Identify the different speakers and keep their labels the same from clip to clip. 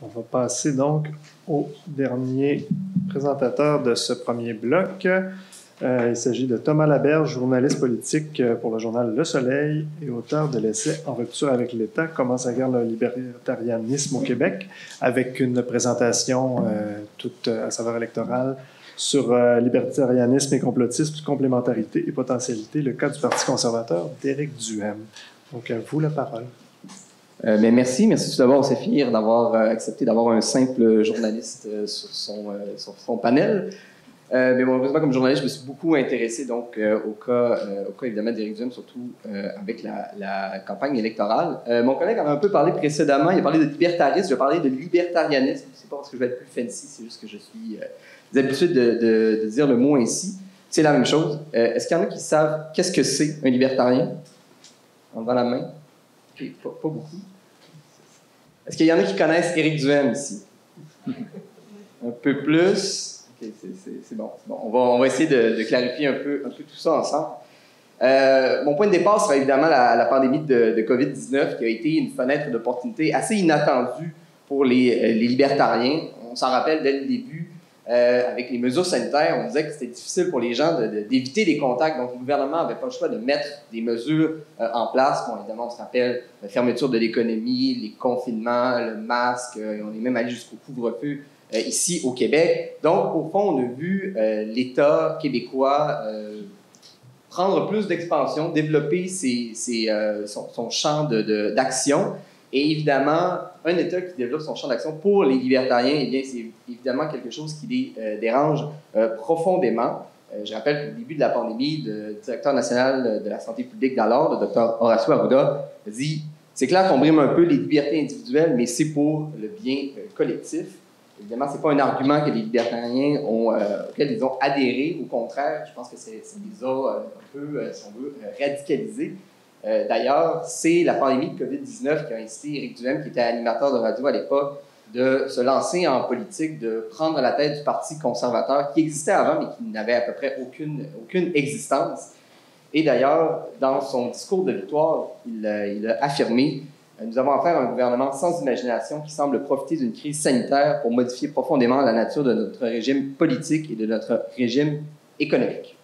Speaker 1: On va passer donc au dernier présentateur de ce premier bloc. Il s'agit de Thomas Laberge, journaliste politique pour le journal Le Soleil et auteur de l'essai En rupture avec l'État, comment s'incarne le libertarianisme au Québec, avec une présentation toute à saveur électorale sur libertarianisme et complotisme, complémentarité et potentialité, le cas du Parti conservateur d'Éric Duhem. Donc, à vous la parole.
Speaker 2: Mais merci tout d'abord au CEFIR d'avoir accepté d'avoir un simple journaliste sur son panel. Mais malheureusement, comme journaliste, je me suis beaucoup intéressé donc au cas évidemment d'Éric Duhem, surtout avec la campagne électorale. Mon collègue en a un peu parlé précédemment. Il a parlé de libertarisme, je vais parler de libertarianisme. C'est pas parce que je vais être plus fancy, c'est juste que je suis habitué de dire le mot ainsi. C'est la même chose. Est-ce qu'il y en a qui savent qu'est-ce que c'est un libertarien? En levant la main. Okay, pas beaucoup. Est-ce qu'il y en a qui connaissent Éric Duhem ici? Un peu plus. Okay, c'est bon. On va essayer de clarifier un peu tout ça ensemble. Mon point de départ sera évidemment la pandémie de COVID-19 qui a été une fenêtre d'opportunité assez inattendue pour les libertariens. On s'en rappelle dès le début. Avec les mesures sanitaires, on disait que c'était difficile pour les gens d'éviter les contacts. Donc, le gouvernement n'avait pas le choix de mettre des mesures en place. Bon, évidemment, on se rappelle la fermeture de l'économie, les confinements, le masque. On est même allé jusqu'au couvre-feu ici au Québec. Donc, au fond, on a vu l'État québécois prendre plus d'expansion, développer son champ d'action. Et évidemment, un État qui développe son champ d'action pour les libertariens, eh bien, c'est évidemment quelque chose qui les dérange profondément. Je rappelle qu'au début de la pandémie, le directeur national de la santé publique d'alors, le Dr Horacio Arruda, a dit « C'est clair qu'on brime un peu les libertés individuelles, mais c'est pour le bien collectif. » Évidemment, ce n'est pas un argument que les libertariens auquel ils ont adhéré. Au contraire, je pense que ça les a un peu, si on veut, radicalisés. D'ailleurs, c'est la pandémie de COVID-19 qui a incité Éric Duhem, qui était animateur de radio à l'époque, de se lancer en politique, de prendre la tête du Parti conservateur qui existait avant, mais qui n'avait à peu près aucune existence. Et d'ailleurs, dans son discours de victoire, il a affirmé « Nous avons affaire à un gouvernement sans imagination qui semble profiter d'une crise sanitaire pour modifier profondément la nature de notre régime politique et de notre régime économique. »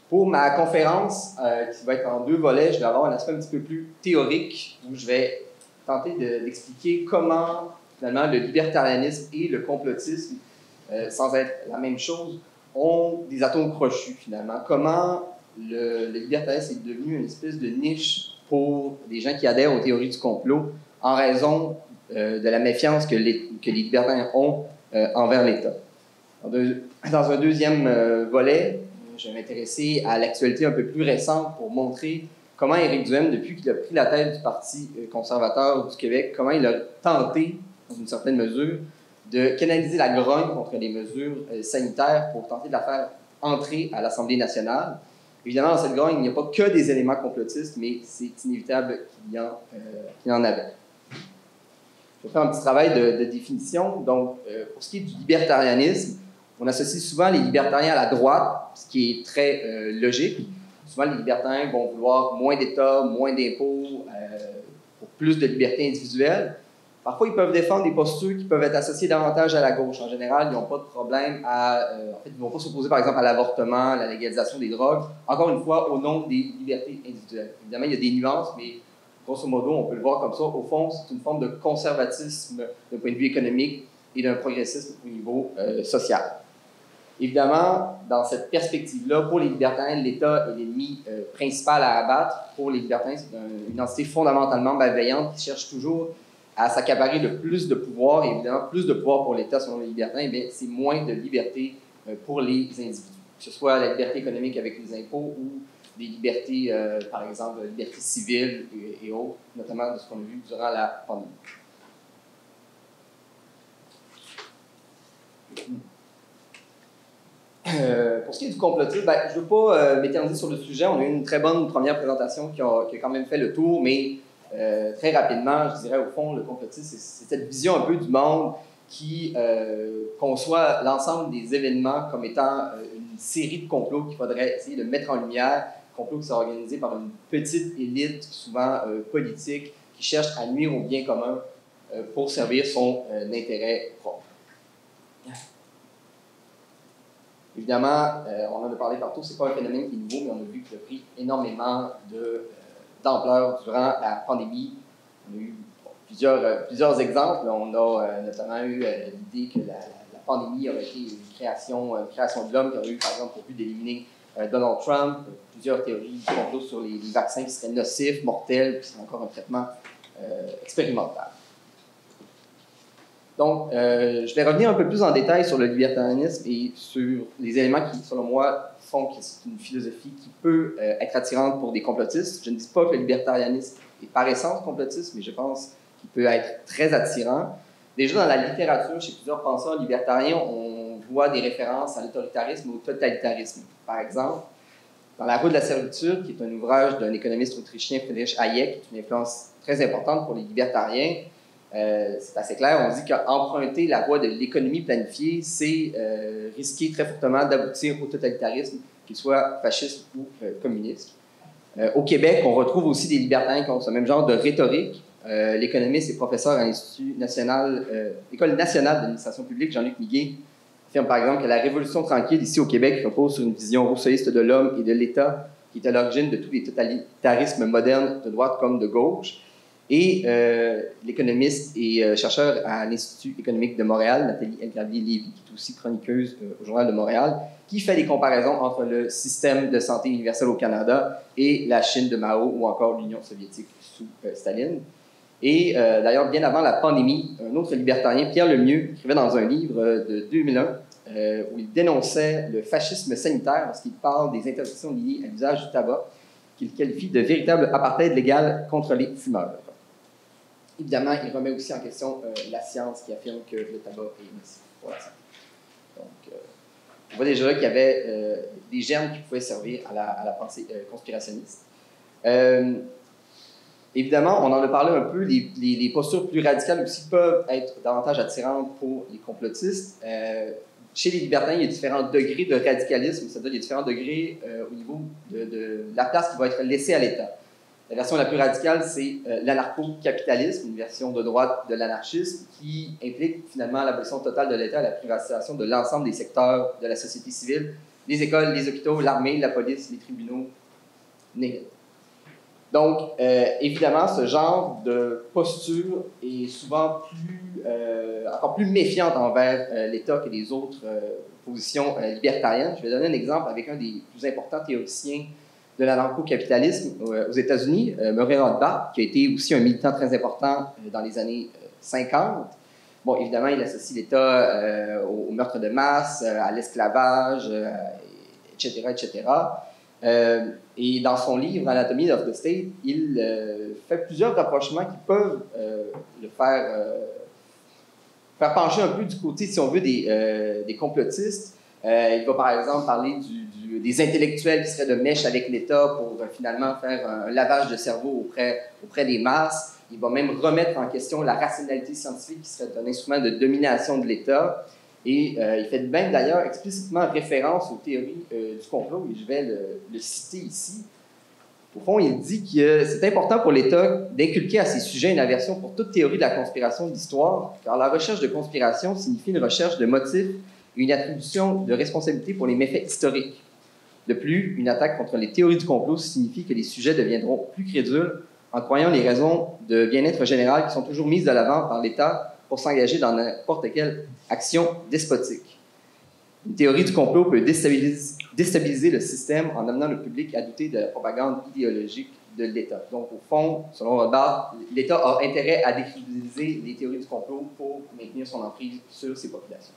Speaker 2: Pour ma conférence, qui va être en 2 volets, je vais avoir un aspect un petit peu plus théorique, où je vais tenter d'expliquer comment, finalement, le libertarianisme et le complotisme, sans être la même chose, ont des atomes crochus, finalement. Comment le libertarianisme est devenu une espèce de niche pour des gens qui adhèrent aux théories du complot en raison de la méfiance que les libertariens ont envers l'État. Dans un deuxième volet, je vais m'intéresser à l'actualité un peu plus récente pour montrer comment Éric Duhem, depuis qu'il a pris la tête du Parti conservateur du Québec, comment il a tenté, dans une certaine mesure, de canaliser la grogne contre les mesures sanitaires pour tenter de la faire entrer à l'Assemblée nationale. Évidemment, dans cette grogne, il n'y a pas que des éléments complotistes, mais c'est inévitable qu'il y en avait. Je vais faire un petit travail de définition. Donc, pour ce qui est du libertarianisme, on associe souvent les libertariens à la droite, ce qui est très logique. Souvent, les libertariens vont vouloir moins d'État, moins d'impôts, pour plus de liberté individuelle. Parfois, ils peuvent défendre des postures qui peuvent être associées davantage à la gauche. En général, ils n'ont pas de problème ils ne vont pas s'opposer, par exemple, à l'avortement, à la légalisation des drogues, encore une fois, au nom des libertés individuelles. Évidemment, il y a des nuances, mais grosso modo, on peut le voir comme ça. Au fond, c'est une forme de conservatisme d'un point de vue économique et d'un progressisme au niveau social. Évidemment, dans cette perspective-là, pour les libertariens, l'État est l'ennemi principal à abattre. Pour les libertariens, c'est une entité fondamentalement malveillante qui cherche toujours à s'accaparer le plus de pouvoir. Et évidemment, plus de pouvoir pour l'État, selon les libertariens, c'est moins de liberté pour les individus. Que ce soit la liberté économique avec les impôts ou des libertés, par exemple, libertés civiles et autres, notamment de ce qu'on a vu durant la pandémie. Pour ce qui est du complotisme, je ne veux pas m'éterniser sur le sujet. On a eu une très bonne première présentation qui a quand même fait le tour, mais très rapidement, je dirais au fond, le complotisme, c'est cette vision un peu du monde qui conçoit l'ensemble des événements comme étant une série de complots qu'il faudrait essayer de mettre en lumière, complots qui sont organisés par une petite élite, souvent politique, qui cherche à nuire au bien commun pour servir son intérêt propre. Évidemment, on en a parlé tantôt, ce n'est pas un phénomène qui est nouveau, mais on a vu qu'il a pris énormément d'ampleur durant la pandémie. On a eu plusieurs exemples. On a notamment eu l'idée que la pandémie aurait été une création de l'homme qui aurait eu, par exemple, pour but d'éliminer Donald Trump. Plusieurs théories du complot sur les vaccins qui seraient nocifs, mortels, puis c'est encore un traitement expérimental. Donc, je vais revenir un peu plus en détail sur le libertarianisme et sur les éléments qui, selon moi, font que c'est une philosophie qui peut être attirante pour des complotistes. Je ne dis pas que le libertarianisme est par essence complotiste, mais je pense qu'il peut être très attirant. Déjà, dans la littérature, chez plusieurs penseurs libertariens, on voit des références à l'autoritarisme ou au totalitarisme. Par exemple, dans La Roue de la servitude, qui est un ouvrage d'un économiste autrichien, Friedrich Hayek, qui est une influence très importante pour les libertariens, c'est assez clair, on dit qu'emprunter la voie de l'économie planifiée, c'est risquer très fortement d'aboutir au totalitarisme, qu'il soit fasciste ou communiste. Au Québec, on retrouve aussi des libertariens qui ont ce même genre de rhétorique. L'économiste et professeur à l'École nationale d'administration publique, Jean-Luc Miguet, affirme par exemple que la Révolution tranquille ici au Québec repose sur une vision rousseauiste de l'homme et de l'État qui est à l'origine de tous les totalitarismes modernes de droite comme de gauche. Et l'économiste et chercheur à l'Institut économique de Montréal, Nathalie Elgravier-Lévy, qui est aussi chroniqueuse au Journal de Montréal, qui fait des comparaisons entre le système de santé universel au Canada et la Chine de Mao ou encore l'Union soviétique sous Staline. Et d'ailleurs, bien avant la pandémie, un autre libertarien, Pierre Lemieux, écrivait dans un livre de 2001 où il dénonçait le fascisme sanitaire lorsqu'il parle des interdictions liées à l'usage du tabac, qu'il qualifie de véritable apartheid légal contre les fumeurs. Évidemment, il remet aussi en question la science qui affirme que le tabac est nocif pour la santé. Donc, on voit déjà qu'il y avait des germes qui pouvaient servir à la pensée conspirationniste. Évidemment, on en a parlé un peu, les postures plus radicales aussi peuvent être davantage attirantes pour les complotistes. Chez les libertariens, il y a différents degrés de radicalisme, c'est-à-dire il y a différents degrés au niveau de la place qui va être laissée à l'État. La version la plus radicale, c'est l'anarcho-capitalisme, une version de droite de l'anarchisme qui implique finalement l'abolition totale de l'État et la privatisation de l'ensemble des secteurs de la société civile, les écoles, les hôpitaux, l'armée, la police, les tribunaux, nihil. Donc, évidemment, ce genre de posture est souvent encore plus méfiante envers l'État que les autres positions libertariennes. Je vais donner un exemple avec un des plus importants théoriciens de l'anarcho-capitalisme aux États-Unis, Murray Rothbard, qui a été aussi un militant très important dans les années 50. Bon, évidemment, il associe l'État au meurtre de masse, à l'esclavage, etc., etc. Et dans son livre Anatomy of the State, il fait plusieurs rapprochements qui peuvent le faire pencher un peu du côté, si on veut, des complotistes. Il va par exemple parler des intellectuels qui seraient de mèche avec l'État pour finalement faire un lavage de cerveau auprès des masses. Il va même remettre en question la rationalité scientifique qui serait un instrument de domination de l'État. Et il fait même d'ailleurs explicitement référence aux théories du complot, et je vais le citer ici. Au fond, il dit que c'est important pour l'État d'inculquer à ses sujets une aversion pour toute théorie de la conspiration de l'histoire, car la recherche de conspiration signifie une recherche de motifs et une attribution de responsabilité pour les méfaits historiques. De plus, une attaque contre les théories du complot signifie que les sujets deviendront plus crédules en croyant les raisons de bien-être général qui sont toujours mises de l'avant par l'État pour s'engager dans n'importe quelle action despotique. Une théorie du complot peut déstabiliser le système en amenant le public à douter de la propagande idéologique de l'État. Donc, au fond, selon Rothbard, l'État a intérêt à décrédibiliser les théories du complot pour maintenir son emprise sur ses populations.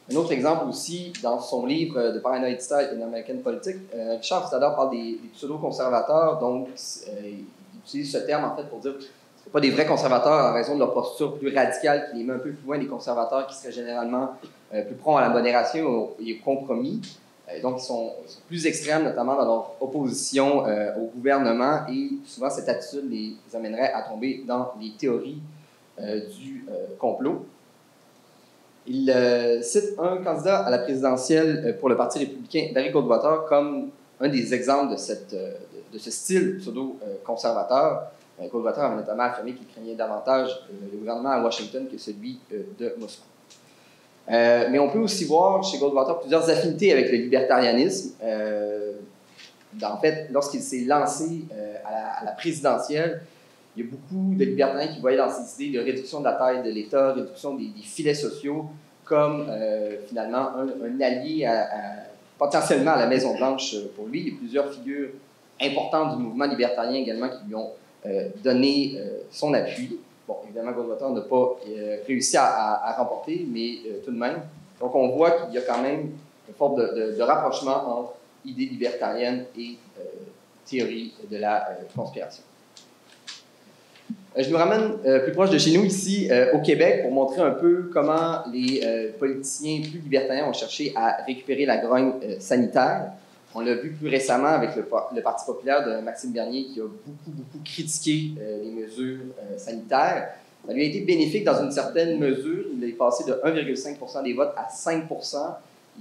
Speaker 2: Un autre exemple aussi, dans son livre The Paranoid State in American Politics, Richard Hofstadter parle des pseudo-conservateurs, donc il utilise ce terme en fait pour dire que ce ne sont pas des vrais conservateurs en raison de leur posture plus radicale qui les met un peu plus loin des conservateurs qui seraient généralement plus prompts à la modération et au compromis. Donc ils sont plus extrêmes, notamment dans leur opposition au gouvernement, et souvent cette attitude les amènerait à tomber dans les théories du complot. Il cite un candidat à la présidentielle pour le Parti républicain, Barry Goldwater, comme un des exemples de de ce style pseudo-conservateur. Goldwater avait notamment affirmé qu'il craignait davantage le gouvernement à Washington que celui de Moscou. Mais on peut aussi voir chez Goldwater plusieurs affinités avec le libertarianisme. En fait, lorsqu'il s'est lancé à la présidentielle, il y a beaucoup de libertariens qui voyaient dans ces idées de réduction de la taille de l'État, réduction des filets sociaux, comme finalement un allié potentiellement à la Maison-Blanche pour lui. Il y a plusieurs figures importantes du mouvement libertarien également qui lui ont donné son appui. Bon, évidemment, Goldwater n'a pas réussi à remporter, mais tout de même. Donc, on voit qu'il y a quand même une forme de rapprochement entre idées libertariennes et théorie de la conspiration. Je nous ramène plus proche de chez nous, ici, au Québec, pour montrer un peu comment les politiciens plus libertariens ont cherché à récupérer la grogne sanitaire. On l'a vu plus récemment avec le Parti populaire de Maxime Bernier, qui a beaucoup critiqué les mesures sanitaires. Ça lui a été bénéfique dans une certaine mesure. Il est passé de 1,5 % des votes à 5 %.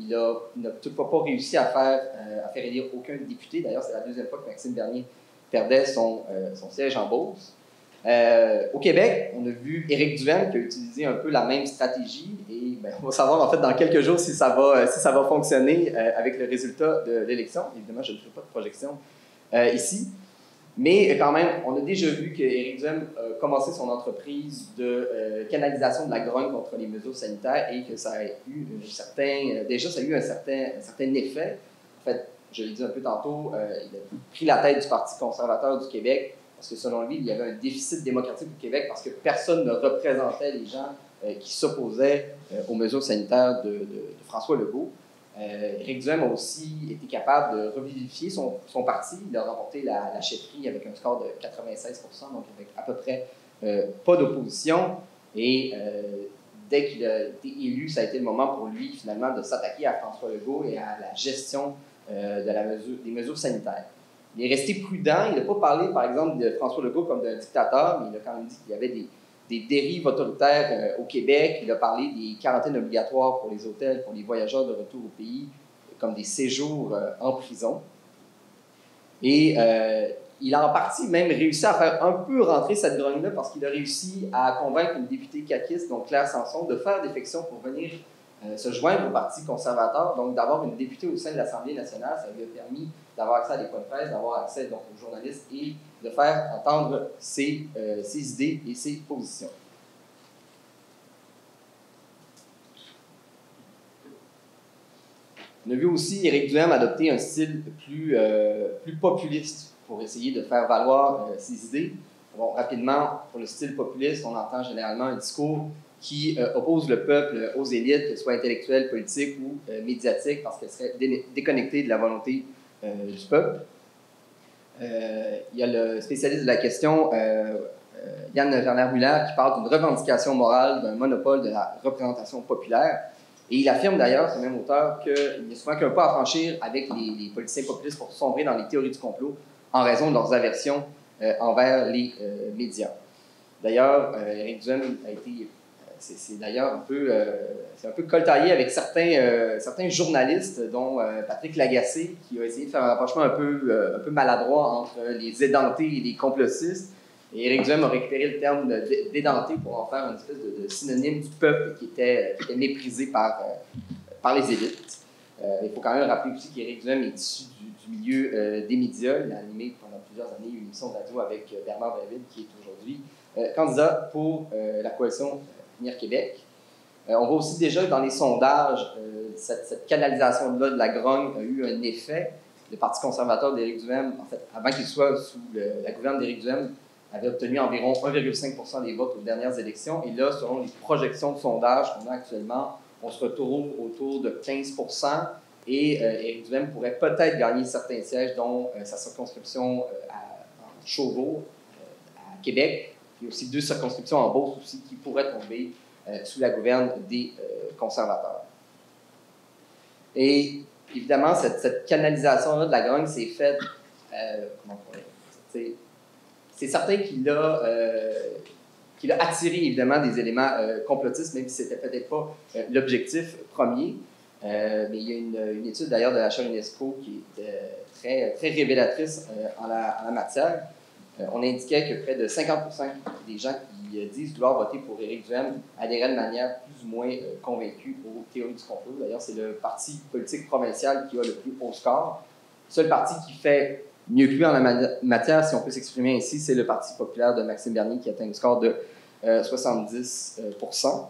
Speaker 2: Il n'a toutefois pas réussi à faire élire aucun député. D'ailleurs, c'est la deuxième fois que Maxime Bernier perdait son siège en Beauce. Au Québec, on a vu Éric Duhaime qui a utilisé un peu la même stratégie et on va savoir en fait dans quelques jours si ça va fonctionner avec le résultat de l'élection. Évidemment, je ne fais pas de projection ici, mais quand même, on a déjà vu qu'Éric Duhaime a commencé son entreprise de canalisation de la grogne contre les mesures sanitaires et que ça a eu un certain effet. En fait, je l'ai dit un peu tantôt, il a pris la tête du Parti conservateur du Québec. Parce que selon lui, il y avait un déficit démocratique au Québec parce que personne ne représentait les gens qui s'opposaient aux mesures sanitaires de François Legault. Éric Duhaime a aussi été capable de revivifier son parti. Il a remporté la chefferie avec un score de 96 %, donc avec à peu près pas d'opposition. Et dès qu'il a été élu, ça a été le moment pour lui, finalement, de s'attaquer à François Legault et à la gestion des mesures sanitaires. Il est resté prudent. Il n'a pas parlé, par exemple, de François Legault comme d'un dictateur, mais il a quand même dit qu'il y avait des dérives autoritaires au Québec. Il a parlé des quarantaines obligatoires pour les hôtels, pour les voyageurs de retour au pays, comme des séjours en prison. Et il a en partie même réussi à faire un peu rentrer cette grogne-là parce qu'il a réussi à convaincre une députée caquiste, donc Claire Sanson, de faire défection pour venir se joindre au Parti conservateur, donc d'avoir une députée au sein de l'Assemblée nationale. Ça lui a permis d'avoir accès à des points de presse, d'avoir accès donc, aux journalistes et de faire entendre ses idées et ses positions. On a vu aussi Éric Duhaime adopter un style plus populiste pour essayer de faire valoir ses idées. Bon, rapidement, pour le style populiste, on entend généralement un discours qui oppose le peuple aux élites, qu'elles soient intellectuelles, politiques ou médiatiques, parce qu'elles seraient déconnectées de la volonté du peuple. Il y a le spécialiste de la question, Yann Werner-Müller, qui parle d'une revendication morale, d'un monopole de la représentation populaire. Et il affirme d'ailleurs, ce même auteur, qu'il n'y a souvent qu'un pas à franchir avec les politiciens populistes pour sombrer dans les théories du complot en raison de leurs aversions envers les médias. D'ailleurs, Éric Duhaime a été... C'est d'ailleurs un peu coltaillé avec certains journalistes, dont Patrick Lagacé, qui a essayé de faire un rapprochement un peu maladroit entre les édentés et les complotistes. Et Éric Duhaime a récupéré le terme d'édenté pour en faire une espèce de synonyme du peuple qui était méprisé par les élites. Il faut quand même rappeler aussi qu'Éric Duhaime est issu du milieu des médias. Il a animé pendant plusieurs années une émission de radio avec Bernard Drinville, qui est aujourd'hui candidat pour la coalition Avenir Québec. On voit aussi déjà dans les sondages, cette canalisation-là de la grogne a eu un effet. Le Parti conservateur d'Éric Duhaime, en fait, avant qu'il soit sous la gouverne d'Éric Duhaime, avait obtenu environ 1,5 % des votes aux dernières élections. Et là, selon les projections de sondage qu'on a actuellement, on se retrouve autour de 15 %. Et Éric Duhaime pourrait peut-être gagner certains sièges, dont sa circonscription en Chauveau, à Québec, et aussi 2 circonscriptions en Beauce aussi qui pourraient tomber sous la gouverne des conservateurs. Et évidemment, cette canalisation-là de la grogne s'est faite, c'est certain qu'il a attiré évidemment des éléments complotistes, même si ce n'était peut-être pas l'objectif premier. Mais il y a une étude d'ailleurs de la chaire UNESCO qui est très révélatrice en la matière. On indiquait que près de 50% des gens qui disent vouloir voter pour Éric Duhem adhéraient de manière plus ou moins convaincue aux théories du complot. D'ailleurs, c'est le parti politique provincial qui a le plus haut score. Le seul parti qui fait mieux que lui en la matière, si on peut s'exprimer ainsi, c'est le Parti populaire de Maxime Bernier qui atteint un score de 70%.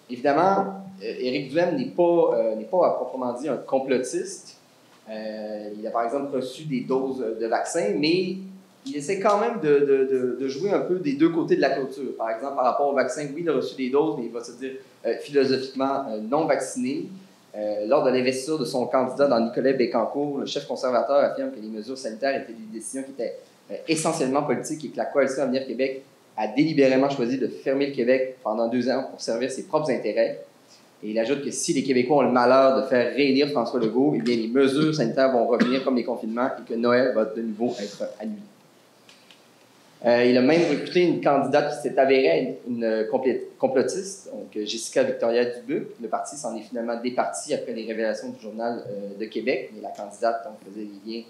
Speaker 2: Évidemment, Éric Duhem n'est pas à proprement dit un complotiste. Il a par exemple reçu des doses de vaccins, mais il essaie quand même de jouer un peu des deux côtés de la clôture. Par exemple, par rapport au vaccin, oui, il a reçu des doses, mais il va se dire philosophiquement non vacciné. Lors de l'investiture de son candidat dans Nicolas Bécancour, le chef conservateur affirme que les mesures sanitaires étaient des décisions qui étaient essentiellement politiques et que la Coalition Avenir Québec a délibérément choisi de fermer le Québec pendant 2 ans pour servir ses propres intérêts. Et il ajoute que si les Québécois ont le malheur de faire réélire François Legault, eh bien, les mesures sanitaires vont revenir comme les confinements et que Noël va de nouveau être annulé. Il a même recruté une candidate qui s'est avérée une complotiste, donc Jessica Victoria Dubuc. Le parti s'en est finalement départi après les révélations du Journal de Québec, mais la candidate donc, faisait des liens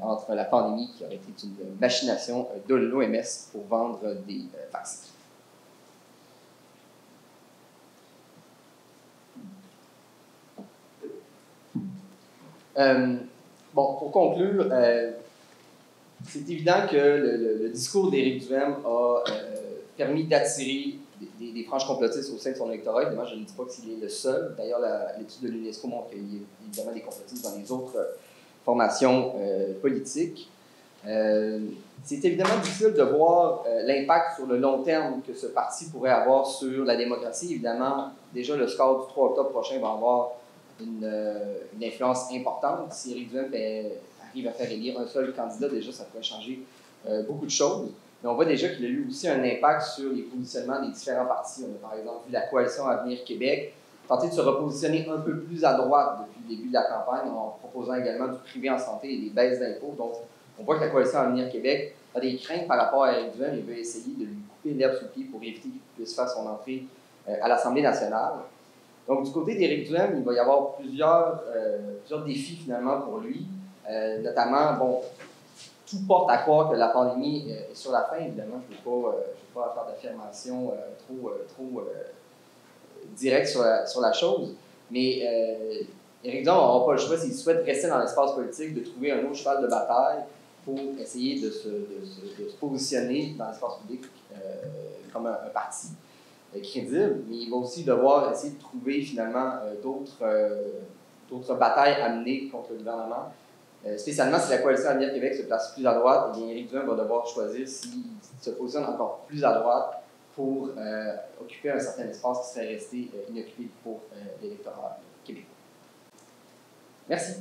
Speaker 2: entre la pandémie qui aurait été une machination de l'OMS pour vendre des vaccins. Bon, pour conclure, c'est évident que le discours d'Éric Duhem a permis d'attirer des franges complotistes au sein de son électorat. Évidemment, je ne dis pas qu'il est le seul. D'ailleurs, l'étude de l'UNESCO montre qu'il y a évidemment des complotistes dans les autres formations politiques. C'est évidemment difficile de voir l'impact sur le long terme que ce parti pourrait avoir sur la démocratie. Évidemment, déjà, le score du 3 octobre prochain va avoir une influence importante. Si Éric Duhem arrive à faire élire un seul candidat, déjà, ça pourrait changer beaucoup de choses. Mais on voit déjà qu'il a eu aussi un impact sur les positionnements des différents partis. On a par exemple vu la Coalition Avenir Québec tenter de se repositionner un peu plus à droite depuis le début de la campagne en proposant également du privé en santé et des baisses d'impôts. Donc, on voit que la Coalition Avenir Québec a des craintes par rapport à Éric Duhem et veut essayer de lui couper l'herbe sous le pied pour éviter qu'il puisse faire son entrée à l'Assemblée nationale. Donc, du côté d'Éric Duhem, il va y avoir plusieurs défis finalement pour lui. Notamment, bon, tout porte à croire que la pandémie est sur la fin. Évidemment, je ne vais pas faire d'affirmation trop directe sur la chose. Mais Éric Duhem n'aura pas le choix, s'il souhaite rester dans l'espace politique, de trouver un autre cheval de bataille pour essayer de se positionner dans l'espace public comme un parti crédible, mais il va aussi devoir essayer de trouver finalement d'autres batailles à mener contre le gouvernement. Spécialement si la Coalition Avenir Québec se place plus à droite, eh bien, Éric Duhem va devoir choisir s'il se positionne encore plus à droite pour occuper un certain espace qui serait resté inoccupé pour l'électorat québécois. Merci.